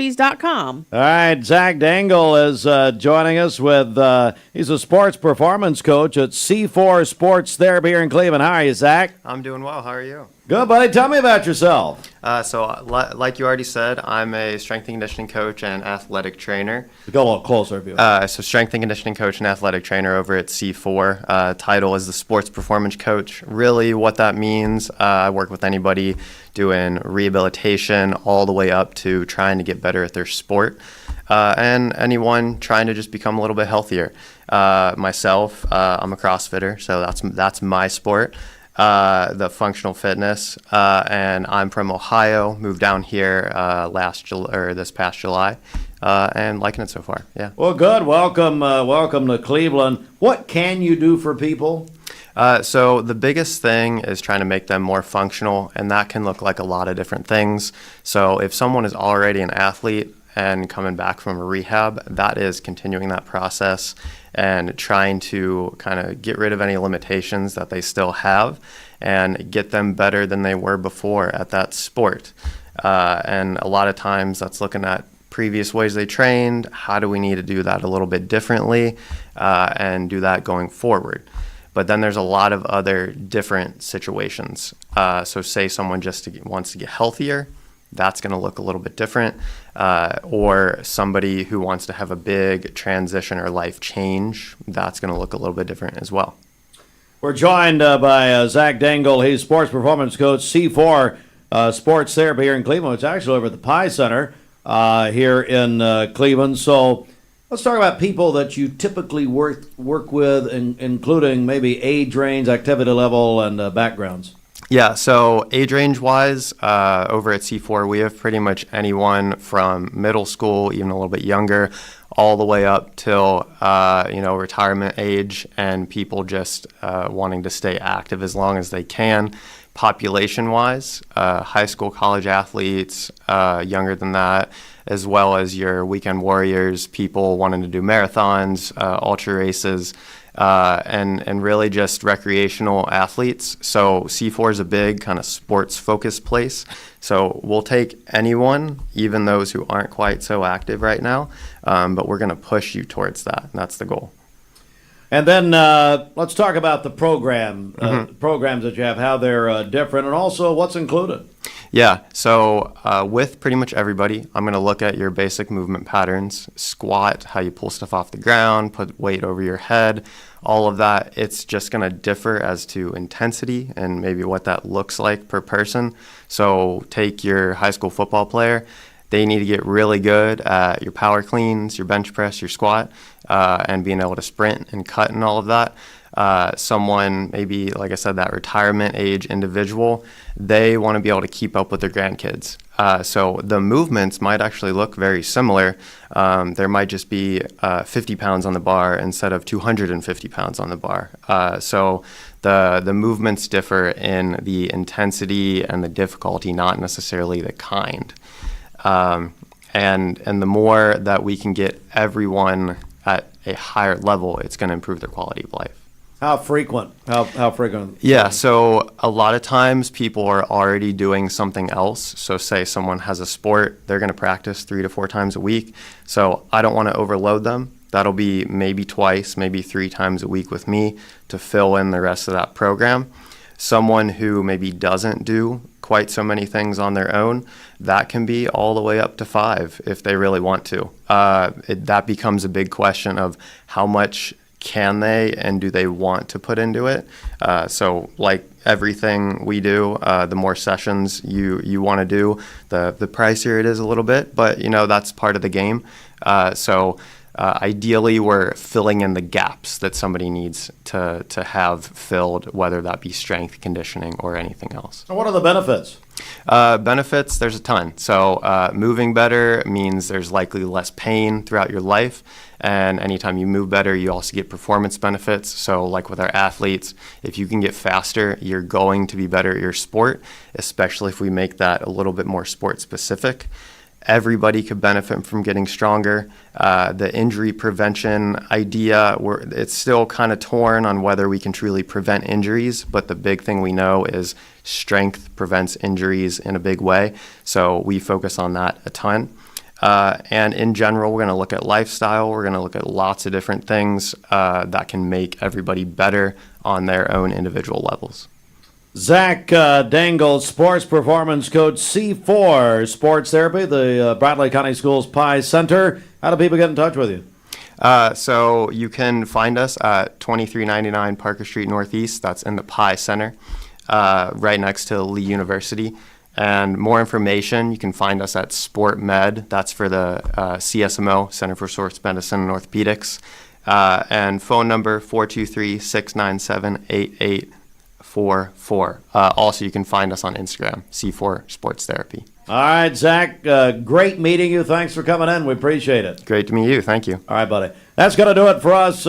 Krispies.com. All right, Zach Dangel is joining us with, he's a sports performance coach at C4 Sports Therapy here in Cleveland. How are you, Zach? I'm doing well. How are you? Good, buddy. Tell me about yourself. Like you already said, I'm a strength and conditioning coach and athletic trainer. Go a little closer if you So strength and conditioning coach and athletic trainer over at C4. Title is the sports performance coach. Really what that means, I work with anybody doing rehabilitation all the way up to trying to get better at their sport. And anyone trying to just become a little bit healthier. Myself, I'm a CrossFitter, so that's my sport. The functional fitness, and I'm from Ohio. Moved down here this past July, and liking it so far. Yeah. Well, good. Welcome to Cleveland. What can you do for people? So the biggest thing is trying to make them more functional, and that can look like a lot of different things. So if someone is already an athlete and coming back from a rehab, that is continuing that process and trying to kind of get rid of any limitations that they still have and get them better than they were before at that sport. And a lot of times that's looking at previous ways they trained, how do we need to do that a little bit differently, and do that going forward. But then there's a lot of other different situations. So say someone wants to get healthier, that's going to look a little bit different. Or somebody who wants to have a big transition or life change, that's going to look a little bit different as well. We're joined by Zach Dangel. He's sports performance coach, C4 Sports Therapy here in Cleveland. It's actually over at the Pi Center here in Cleveland. So let's talk about people that you typically work with, including maybe age range, activity level, and backgrounds. Yeah, so age range wise, over at C4, we have pretty much anyone from middle school, even a little bit younger, all the way up till retirement age, and people just wanting to stay active as long as they can. Population wise, high school, college athletes, younger than that, as well as your weekend warriors, people wanting to do marathons, ultra races. And really just recreational athletes. So C4 is a big kind of sports-focused place. So we'll take anyone, even those who aren't quite so active right now, but we're going to push you towards that, and that's the goal. And then let's talk about the programs that you have, how they're different, and also what's included. Yeah, so with pretty much everybody, I'm going to look at your basic movement patterns, squat, how you pull stuff off the ground, put weight over your head, all of that. It's just going to differ as to intensity and maybe what that looks like per person. So take your high school football player. They need to get really good at your power cleans, your bench press, your squat, and being able to sprint and cut and all of that. Someone maybe, like I said, that retirement age individual, they want to be able to keep up with their grandkids. So the movements might actually look very similar. There might just be 50 pounds on the bar instead of 250 pounds on the bar. So the movements differ in the intensity and the difficulty, not necessarily the kind. And the more that we can get everyone at a higher level, it's going to improve their quality of life. How frequent? How frequent? Yeah, so a lot of times people are already doing something else. So say someone has a sport, they're going to practice 3 to 4 times a week. So I don't want to overload them. That'll be maybe twice, maybe 3 times a week with me to fill in the rest of that program. Someone who maybe doesn't do quite so many things on their own, that can be all the way up to 5 if they really want to. That becomes a big question of how much can they and do they want to put into it. So like everything we do, the more sessions you want to do, the pricier it is a little bit, but that's part of the game. Ideally, we're filling in the gaps that somebody needs to have filled, whether that be strength, conditioning, or anything else. So what are the benefits? Benefits, there's a ton. So moving better means there's likely less pain throughout your life. And anytime you move better, you also get performance benefits. So like with our athletes, if you can get faster, you're going to be better at your sport, especially if we make that a little bit more sport specific. Everybody could benefit from getting stronger. The injury prevention idea, it's still kind of torn on whether we can truly prevent injuries, but the big thing we know is strength prevents injuries in a big way. So we focus on that a ton. And in general, we're going to look at lifestyle. We're going to look at lots of different things that can make everybody better on their own individual levels. Zach Dangel, sports performance coach, C4 Sports Therapy, the Bradley County Schools Pi Center. How do people get in touch with you? So you can find us at 2399 Parker Street Northeast. That's in the Pi Center, right next to Lee University. And more information, you can find us at Sport Med. That's for the CSMO, Center for Sports Medicine and Orthopedics. And phone number 423-697-8844. Also, you can find us on Instagram, C4 Sports Therapy. All right, Zach, great meeting you. Thanks for coming in. We appreciate it. Great to meet you. Thank you. All right, buddy. That's going to do it for us.